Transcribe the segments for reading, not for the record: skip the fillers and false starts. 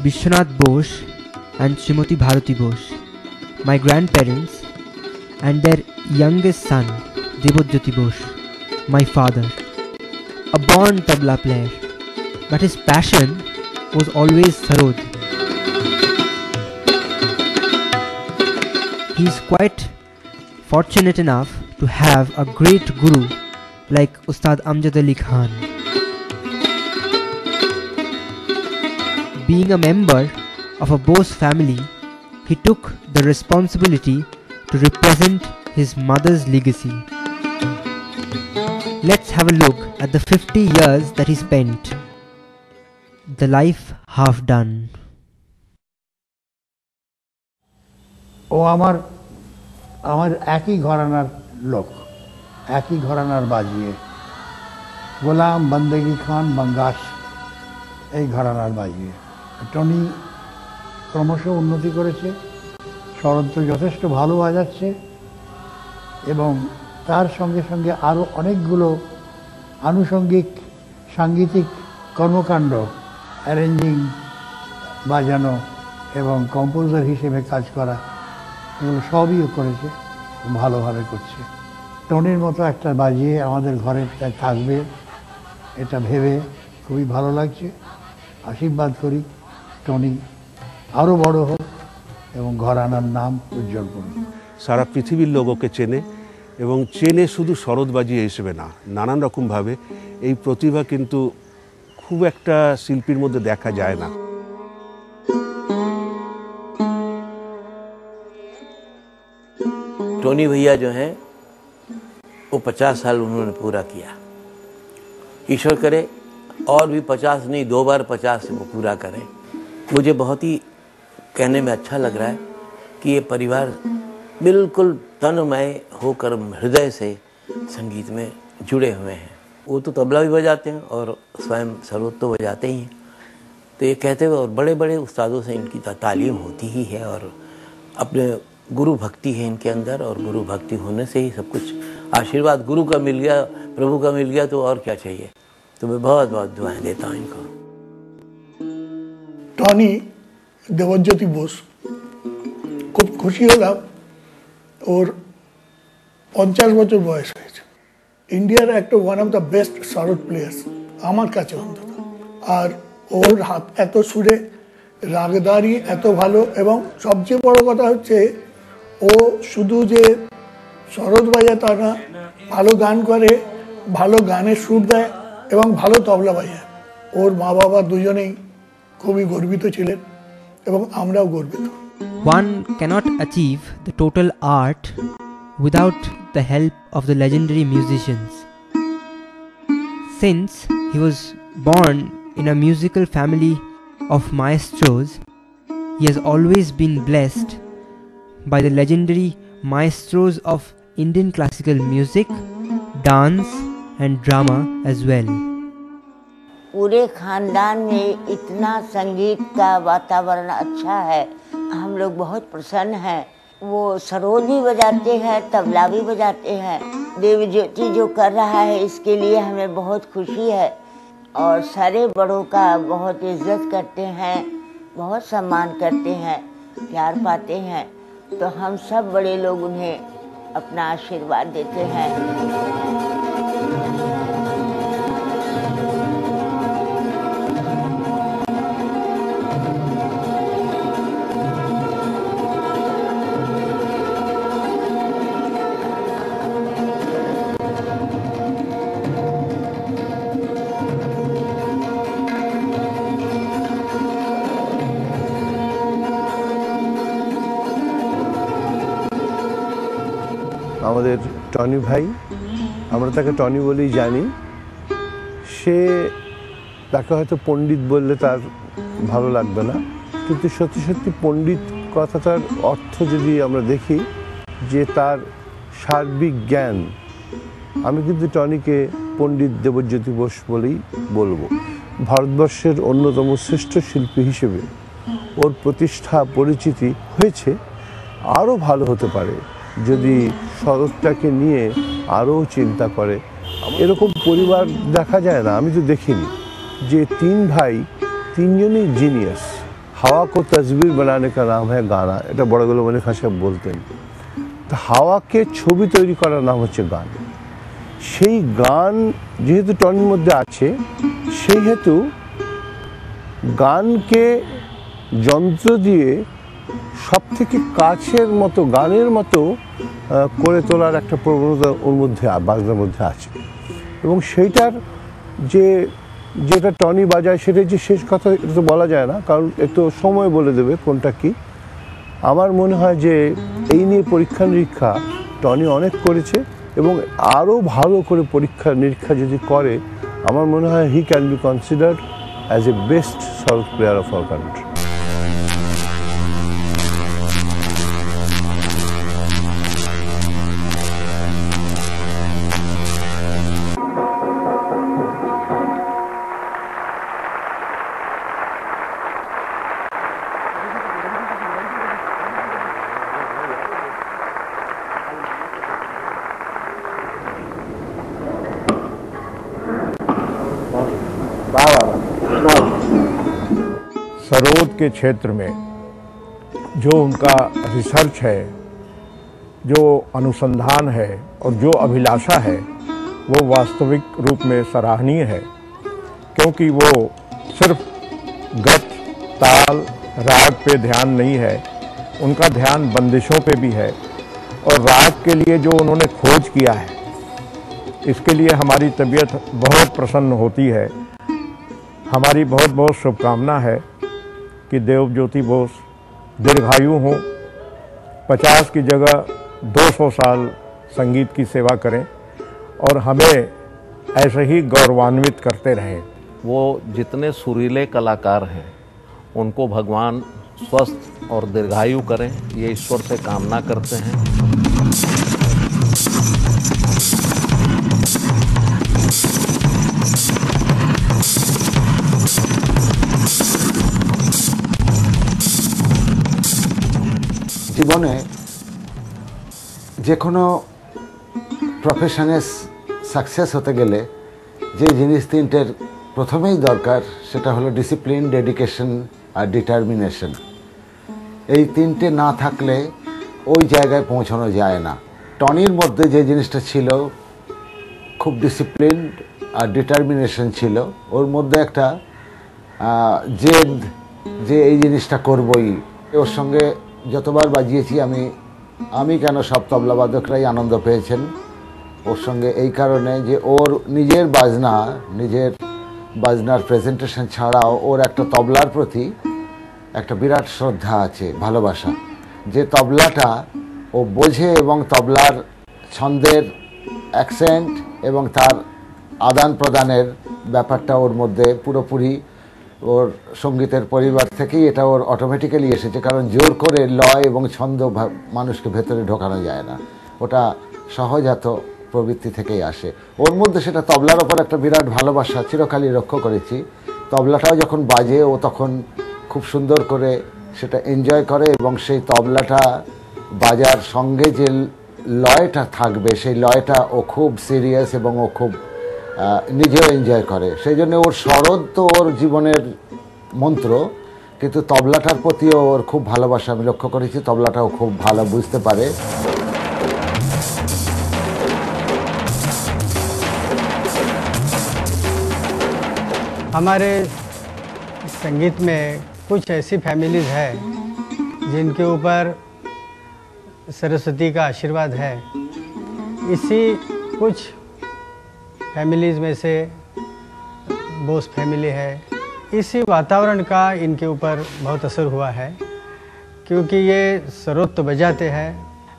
Vishwanath Bose and Srimati Bharati Bose, my grandparents, and their youngest son, Debojyoti Bose, my father, a born tabla player, but his passion was always sarod. He is quite fortunate enough to have a great guru like Ustad Amjad Ali Khan. Being a member of a Bose family, he took the responsibility to represent his mother's legacy. Let's have a look at the 50 years that he spent. The life half done. ও আমার একই ঘরানার লোক, একই ঘরানার বাজিয়ে, গোলাম বন্দেগি খান বাঙ্গাস এই ঘরানার বাজিয়ে। টনি ক্রমশ উন্নতি করেছে, শরৎ তো যথেষ্ট ভালো বাজাচ্ছে এবং তার সঙ্গে সঙ্গে আরও অনেকগুলো আনুষঙ্গিক সাঙ্গীতিক কর্মকাণ্ড, অ্যারেঞ্জিং, বাজানো এবং কম্পোজার হিসেবে কাজ করা, এগুলো সবই করেছে, ভালোভাবে করছে। টনির মতো একটা বাজিয়ে আমাদের ঘরে থাকবে এটা ভেবে খুবই ভালো লাগছে। আশীর্বাদ করি টনি আরও বড় হোক এবং ঘরানার নাম উজ্জ্বল করুন। সারা পৃথিবীর লোক ওকে চেনে এবং চেনে শুধু শরৎবাজি হিসেবে না, নানান রকমভাবে। এই প্রতিভা কিন্তু খুব একটা শিল্পীর মধ্যে দেখা যায় না। टोनी भैया जो हैं वो 50 साल उन्होंने पूरा किया। ईश्वर करे और भी 50 नहीं, 2 बार 50 वो पूरा करें। मुझे बहुत ही कहने में अच्छा लग रहा है कि ये परिवार बिल्कुल तन्मय होकर हृदय से संगीत में जुड़े हुए हैं। वो तो तबला भी बजाते हैं और स्वयं सरोद तो बजाते ही हैं। तो ये कहते हुए और बड़े बड़े उस्तादों से इनकी तालीम होती ही है और अपने गुरु भक्ति है इनके अंदर, और गुरु भक्ति होने से ही सब कुछ आशीर्वाद गुरु का मिल गया, प्रभु का मिल गया, तो और क्या चाहिए। तो मैं बहुत बहुत दुआएं देता हूँ इनको। টনি দেবজ্যোতি বোস, খুব খুশি হলাম ওর 50 বছর বয়স হয়েছে। ইন্ডিয়ার একটা one of the best sarod players আমার কাছে অন্তত। আর ওর হাত এত সুরে, রাগদারি এত ভালো, এবং সবচেয়ে বড় কথা হচ্ছে ও শুধু যে সরোদ বাজায় তা না, ভালো গান করে, ভালো গানের সুর দেয় এবং ভালো তবলা বাজায়। ওর মা বাবা দুজনেই খুবই গর্বিত ছিলেন এবং আমরাও গর্বিত। One cannot achieve the total art without the help of the legendary musicians. Since he was born in a musical family of maestros, he has always been blessed by the legendary maestros of Indian classical music, dance and drama as well. पूरे खानदान में इतना संगीत का वातावरण अच्छा है, हम लोग बहुत प्रसन्न हैं। वो सरोद भी बजाते हैं, तबला भी बजाते हैं। देवज्योति जो कर रहा है इसके लिए हमें बहुत खुशी है और सारे बड़ों का बहुत इज्जत करते हैं, बहुत सम्मान करते हैं, प्यार पाते हैं। तो हम सब बड़े लोग उन्हें अपना आशीर्वाद देते हैं। আমাদের টনি ভাই, আমরা তাকে টনি বলেই জানি। সে তাকে হয়তো পণ্ডিত বললে তার ভালো লাগবে না, কিন্তু সত্যি সত্যি পণ্ডিত কথাটার অর্থ যদি আমরা দেখি যে তার সার্বিক জ্ঞান, আমি কিন্তু টনিকে পণ্ডিত দেবজ্যোতি বোস বলেই বলবো। ভারতবর্ষের অন্যতম শ্রেষ্ঠ শিল্পী হিসেবে ওর প্রতিষ্ঠা পরিচিতি হয়েছে, আরও ভালো হতে পারে যদি শরৎটাকে নিয়ে আরও চিন্তা করে। এরকম পরিবার দেখা যায় না, আমি তো দেখিনি, যে 3 ভাই 3জনই জিনিয়াস, হাওয়া কো তসবির বানানে কা নাম হ্যায় গানা, এটা বড় গোলমানি খান সাহেব বলতেন। তো হাওয়াকে ছবি তৈরি করার নাম হচ্ছে গান। সেই গান যেহেতু টনির মধ্যে আছে, সেই হেতু গানকে যন্ত্র দিয়ে সব থেকে কাছের মতো, গানের মতো করে তোলার একটা প্রবণতা ওর মধ্যে, বাজনার মধ্যে আছে। এবং সেইটার যেটা টনি বাজায় সেটা যে শেষ কথা এটা তো বলা যায় না, কারণ একটু সময় বলে দেবে কোনটা কি। আমার মনে হয় যে এই নিয়ে পরীক্ষা নিরীক্ষা টনি অনেক করেছে, এবং আরও ভালো করে পরীক্ষা নিরীক্ষা যদি করে, আমার মনে হয় he can be considered as a best south player of our country. Sarod के क्षेत्र में जो उनका रिसर्च है, जो अनुसंधान है और जो अभिलाषा है, वो वास्तविक रूप में सराहनीय है। क्योंकि वो सिर्फ गत, ताल, राग पे ध्यान नहीं है, उनका ध्यान बंदिशों पे भी है। और राग के लिए जो उन्होंने खोज किया है, इसके लिए हमारी तबीयत बहुत प्रसन्न होती है। हमारी बहुत बहुत शुभकामना है कि देवज्योति बोस दीर्घायु हों, 50 की जगह 200 साल संगीत की सेवा करें और हमें ऐसे ही गौरवान्वित करते रहें। वो जितने सुरीले कलाकार हैं उनको भगवान स्वस्थ और दीर्घायु करें, ये ईश्वर से कामना करते हैं। জীবনে যে কোনো প্রফেশনে সাকসেস হতে গেলে যে জিনিস তিনটের প্রথমেই দরকার সেটা হলো ডিসিপ্লিন, ডেডিকেশন আর ডিটারমিনেশন। এই তিনটে না থাকলে ওই জায়গায় পৌঁছানো যায় না। টনির মধ্যে যে জিনিসটা ছিল, খুব ডিসিপ্লিন আর ডিটারমিনেশন ছিল। ওর মধ্যে একটা জেদ যে এই জিনিসটা করবই। ওর সঙ্গে যতবার বাজিয়েছি আমি কেন সব তবলাবাদকরাই আনন্দ পেয়েছেন ওর সঙ্গে, এই কারণে যে ওর নিজের বাজনার প্রেজেন্টেশন ছাড়াও ওর একটা তবলার প্রতি একটা বিরাট শ্রদ্ধা আছে, ভালোবাসা। যে তবলাটা ও বোঝে এবং তবলার ছন্দের অ্যাকসেন্ট এবং তার আদান প্রদানের ব্যাপারটা ওর মধ্যে পুরোপুরি ওর সঙ্গীতের পরিবার থেকেই এটা ওর অটোমেটিক্যালি এসেছে। কারণ জোর করে লয় এবং ছন্দ মানুষকে ভেতরে ঢোকানো যায় না, ওটা সহজাত প্রবৃত্তি থেকেই আসে ওর মধ্যে। সেটা তবলার ওপর একটা বিরাট ভালোবাসা চিরকালই লক্ষ্য করেছি। তবলাটাও যখন বাজে ও তখন খুব সুন্দর করে সেটা এনজয় করে, এবং সেই তবলাটা বাজার সঙ্গে যে লয়টা থাকবে সেই লয়টা ও খুব সিরিয়াস এবং ও খুব নিজেও এনজয় করে। সেই জন্য ওর সরোদ তো ওর জীবনের মন্ত্র, কিন্তু তবলাটার প্রতিও ওর খুব ভালোবাসা আমি লক্ষ্য করেছি। তবলাটাও খুব ভালো বুঝতে পারে। हमारे संगीत में कुछ ऐसी फैमिलीज़ है जिनके ऊपर सरस्वती का आशीर्वाद है। इसी कुछ फैमिलीज़ में से बोस फैमिली है। इसी वातावरण का इनके ऊपर बहुत असर हुआ है, क्योंकि ये सरोद तो बजाते हैं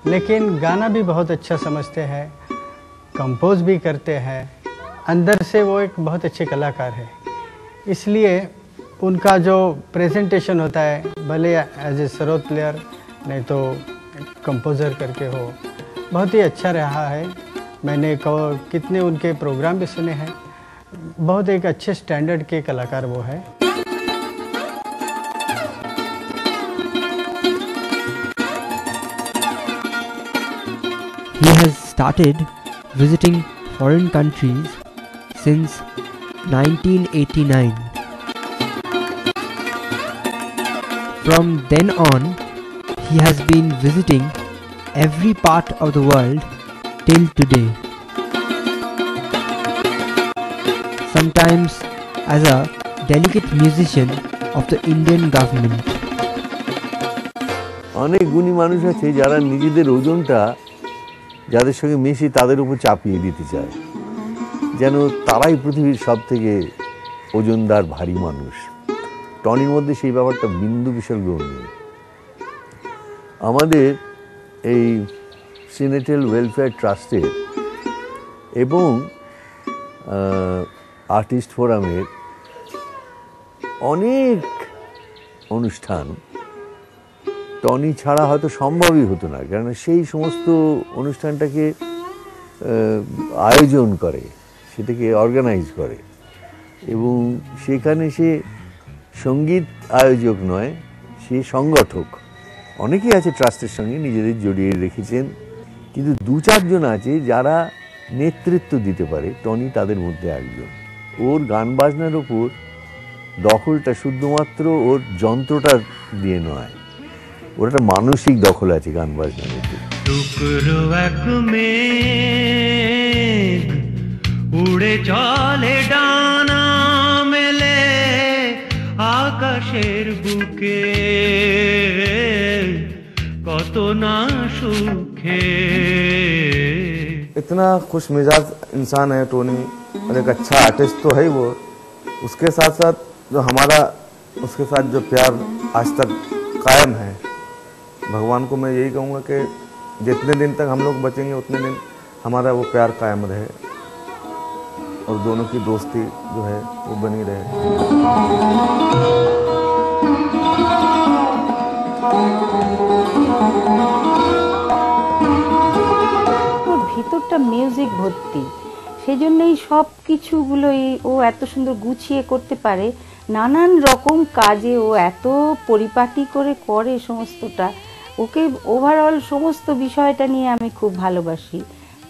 लेकिन गाना भी बहुत अच्छा समझते हैं, कंपोज भी करते हैं। अंदर से वो एक बहुत अच्छे कलाकार है। इसलिए उनका जो प्रेजेंटेशन होता है, भले एज ए सरोद प्लेयर नहीं तो कंपोज़र करके हो, बहुत ही अच्छा रहा है। मैंने कितने उनके प्रोग्राम भी सुने हैं। बहुत एक अच्छे स्टैंडर्ड के कलाकार वो है। He has started visiting foreign countries since 1989. From then on, he has been visiting every part of the world till today. Sometimes as a delegate musician of the Indian government. অনেক গুণী মানুষ আছে যারা নিজেদের ওজনটা যাদের সঙ্গে মিশি তাদের উপর চাপিয়ে দিতে চায়, যেন তারাই পৃথিবীর সব থেকে ওজনদার ভারী মানুষ। টনির মধ্যে সেই ব্যাপারটা বিন্দু বিসর্গও নেই। আমাদের এই সিনেটেল ওয়েলফেয়ার ট্রাস্টের এবং আর্টিস্ট ফোরামের অনেক অনুষ্ঠান টনি ছাড়া হয়তো সম্ভবই হতো না, কেননা সেই সমস্ত অনুষ্ঠানটাকে আয়োজন করে, সেটাকে অর্গানাইজ করে, এবং সেখানে সে সঙ্গীত আয়োজক নয়, সে সংগঠক। অনেকেই আছে ট্রাস্টের সঙ্গে নিজেদের জড়িয়ে রেখেছেন, কিন্তু 2-4 জন আছে যারা নেতৃত্ব দিতে পারে। টনি তাদের মধ্যে একজন। ওর গান বাজনার ওপর দখলটা শুধুমাত্র ওর যন্ত্রটা দিয়ে নয়, ওর একটা মানসিক দখল আছে গান বাজনার ওপর। উড়ে চলে ডানা মেলে আকাশের বুকে, কত না সুখে। इतना खुश मिजाज इंसान है टोनी, और एक अच्छा आर्टिस्ट तो है ही वो। उसके साथ साथ जो हमारा उसके साथ जो प्यार आज तक कायम है, भगवान को मैं यही कहूँगा कि जितने दिन तक हम लोग बचेंगे उतने दिन हमारा वो प्यार कायम रहे और दोनों की दोस्ती जो है वो बनी रहे। ভিতরটা মিউজিক ভর্তি, সেজন্যই সব কিছুগুলোই ও এত সুন্দর গুছিয়ে করতে পারে। নানান রকম কাজে ও এত পরিপাটি করে সমস্তটা। ওকে ওভারঅল সমস্ত বিষয়টা নিয়ে আমি খুব ভালোবাসি।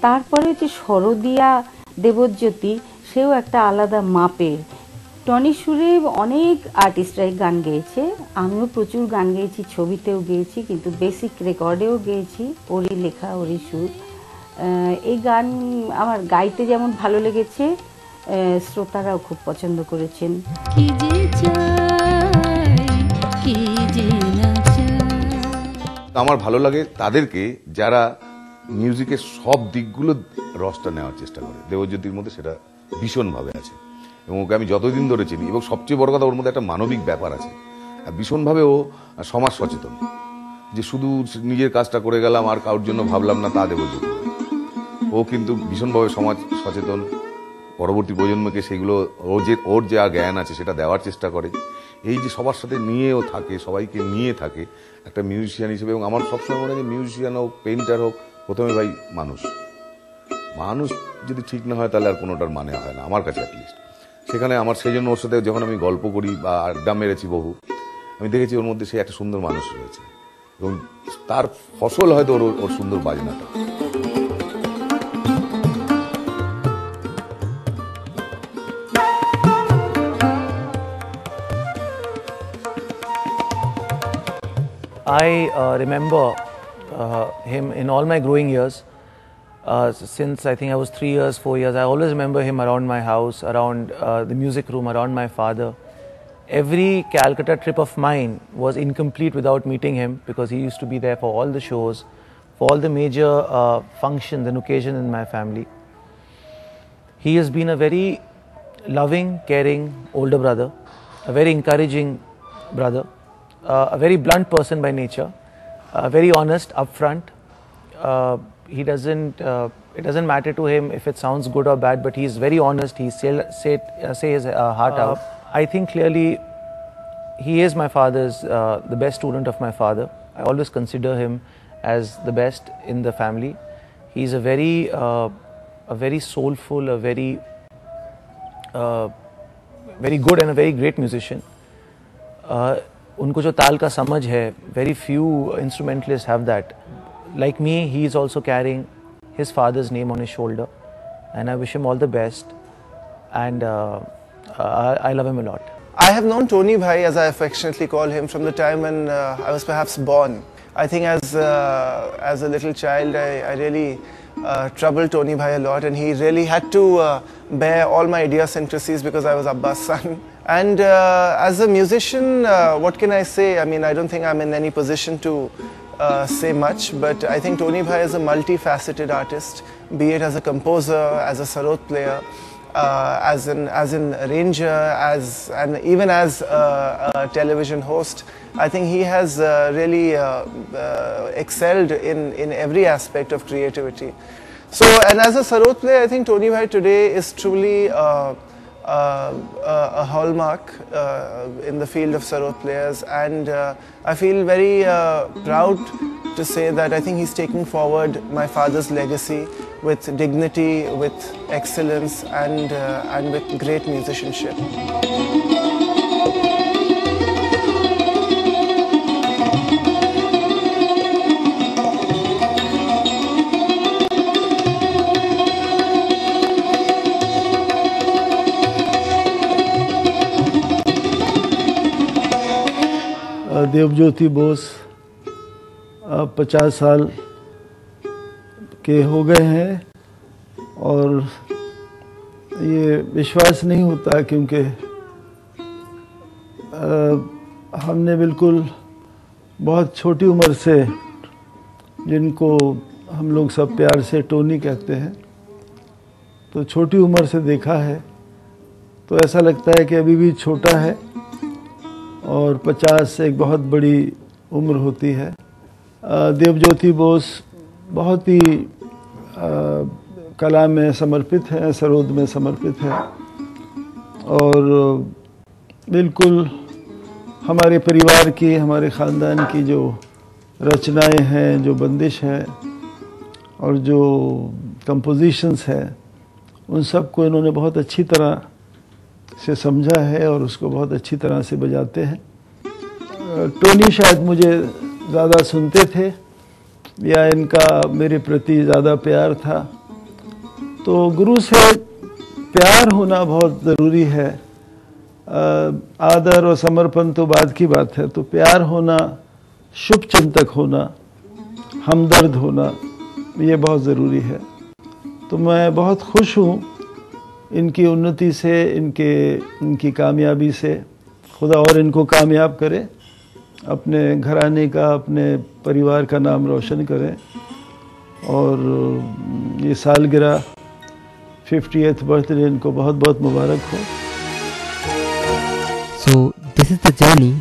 তারপরে যে শরদিয়া দেবজ্যোতি, সেও একটা আলাদা মাপের। টনি সুরে অনেক আর্টিস্টরাই গান গেয়েছে, আমিও প্রচুর গান গেয়েছি, ছবিতেও গেয়েছি, কিন্তু বেসিক রেকর্ডেও গেয়েছি, ওরই লেখা ওরই সুর। এই গান আমার গাইতে যেমন ভালো লেগেছে, শ্রোতারাও খুব পছন্দ করেছেন। আমার ভালো লাগে তাদেরকে যারা মিউজিকের সব দিকগুলো রসটা নেওয়ার চেষ্টা করে। দেবজ্যোতির মধ্যে সেটা ভীষণভাবে আছে, এবং ওকে আমি যতদিন ধরে চিনি, এবং সবচেয়ে বড় কথা ওর মধ্যে একটা মানবিক ব্যাপার আছে। ভীষণভাবে ও সমাজ সচেতন, যে শুধু নিজের কাজটা করে গেলাম আর কারোর জন্য ভাবলাম না, তা দেবজ্যোতি। ও কিন্তু ভীষণভাবে সমাজ সচেতন, পরবর্তী প্রজন্মকে সেগুলো ওর যে জ্ঞান আছে সেটা দেওয়ার চেষ্টা করে। এই যে সবার সাথে নিয়েও থাকে, সবাইকে নিয়ে থাকে একটা মিউজিশিয়ান হিসেবে। এবং আমার সবসময় মনে হয় যে মিউজিশিয়ান হোক, পেইন্টার হোক, প্রথমে ভাই মানুষ যদি ঠিক না হয় তাহলে আর কোনোটার মানে হয় না, আমার কাছে অ্যাটলিস্ট। সেখানে আমার সেই জন্য ওর সাথে যখন আমি গল্প করি বা আড্ডা মেরেছি বহু, আমি দেখেছি ওর মধ্যে সে একটা সুন্দর মানুষ রয়েছে, এবং তার ফসল হয়তো ওর সুন্দর বাজনাটা। I remember him in all my growing years. Since I think I was 3 years, 4 years, I always remember him around my house, around the music room, around my father. Every Calcutta trip of mine was incomplete without meeting him, because he used to be there for all the shows, for all the major functions and occasions in my family. He has been a very loving, caring older brother, a very encouraging brother, a very blunt person by nature, very honest, upfront. He doesn't. It doesn't matter to him if it sounds good or bad, but he's very honest. He say his heart out. I think clearly he is my father's the best student of my father. I always consider him as the best in the family. He's a very soulful, a very good and a very great musician. उनको जो ताल का समझ है, very few instrumentalists have that. Like me, he is also carrying his father's name on his shoulder, and I wish him all the best, and I love him a lot. I have known Tony Bhai, as I affectionately call him, from the time when I was perhaps born. I think as a little child, I really troubled Tony Bhai a lot, and he really had to bear all my idiosyncrasies because I was Abba's son. And as a musician, what can I say? I mean, I don't think I'm in any position to say much, but I think Tony Bhai is a multifaceted artist, be it as a composer, as a sarod player, as an arranger, and even as a television host. I think he has really excelled in every aspect of creativity. So, and as a sarod player, I think Tony Bhai today is truly a hallmark in the field of sarod players, and I feel very proud to say that I think he's taking forward my father's legacy with dignity, with excellence, and with great musicianship. Devjyoti Bose 50 साल के हो गए हैं और ये विश्वास नहीं होता, क्योंकि हमने बिल्कुल बहुत छोटी उम्र से, जिनको हम लोग सब प्यार से टोनी कहते हैं, तो छोटी उम्र से देखा है, तो ऐसा लगता है कि अभी भी छोटा है और 50 एक बहुत बड़ी उम्र होती है। देवज्योति बोस बहुत ही कला में समर्पित है, सरोद में समर्पित है, और बिल्कुल हमारे परिवार की, हमारे ख़ानदान की जो रचनाएं हैं, जो बंदिश है और जो कंपोजिशंस हैं, उन सब को इन्होंने बहुत अच्छी तरह से समझा है और उसको बहुत अच्छी तरह से बजाते हैं। टोनी शायद मुझे ज़्यादा सुनते थे या इनका मेरे प्रति ज़्यादा प्यार था, तो गुरु से प्यार होना बहुत ज़रूरी है। आदर और समर्पण तो बाद की बात है, तो प्यार होना, शुभ चिंतक होना, हमदर्द होना, ये बहुत ज़रूरी है। तो मैं बहुत खुश हूँ इनकी उन्नति से, इनकी कामयाबी से। खुदा और इनको कामयाब करे, अपने घराने का, अपने परिवार का नाम रोशन करें, और ये सालगिरह 50th बर्थडे इनको बहुत बहुत मुबारक हो। So this is the journey